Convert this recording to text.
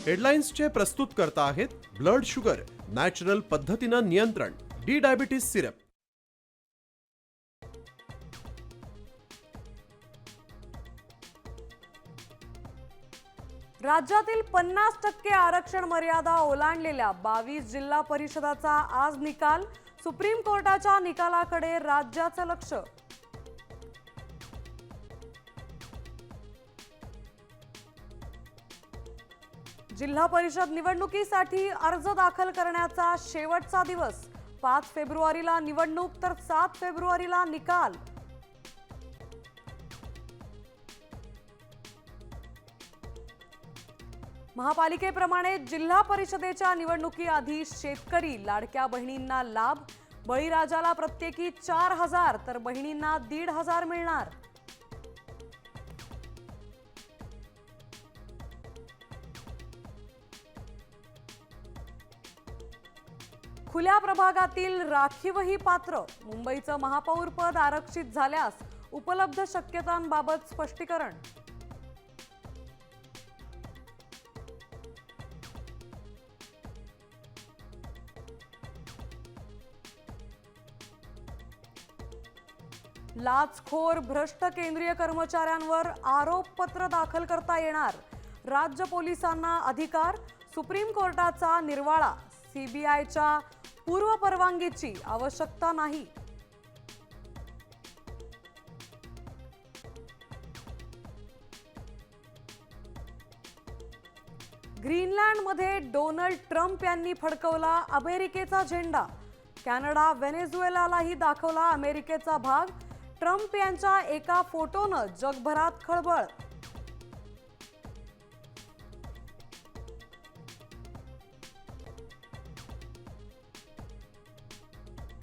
हेडलाईन्सचे प्रस्तुत करता आहेत ब्लड शुगर नॅचरल पद्धतीनं नियंत्रण डी डायबिटीज सिरप. राज्यातील 50% आरक्षण मर्यादा ओलांडलेल्या 22 जिल्हा परिषदाचा आज निकाल. सुप्रीम कोर्टाच्या निकालाकडे राज्याचं लक्ष. जिल्हा परिषद निवडणुकीसाठी अर्ज दाखल करण्याचा शेवटचा दिवस. 5 फेब्रुवारीला निवडणूक तर 7 फेब्रुवारीला निकाल. महापालिकेप्रमाणे जिल्हा परिषदेच्या निवडणुकीआधी शेतकरी लाडक्या बहिणींना लाभ. बळीराजाला प्रत्येकी 4,000 तर बहिणींना 1,500 मिळणार. खुल्या प्रभागातील राखीवही पात्र. मुंबईचं महापौर पद आरक्षित झाल्यास उपलब्ध शक्यतांबाबत स्पष्टीकरण. लाचखोर भ्रष्ट केंद्रीय कर्मचाऱ्यांवर आरोपपत्र दाखल करता येणार. राज्य पोलिसांना अधिकार. सुप्रीम कोर्टाचा निर्वाळा. सीबीआयच्या पूर्व परवानगीची आवश्यकता नाही. ग्रीनलँडमध्ये डोनाल्ड ट्रम्प यांनी फडकवला अमेरिकेचा झेंडा. कॅनडा व्हेनेझुएलालाही दाखवला अमेरिकेचा भाग. ट्रम्प यांच्या एका फोटोनं जगभरात खळबळ.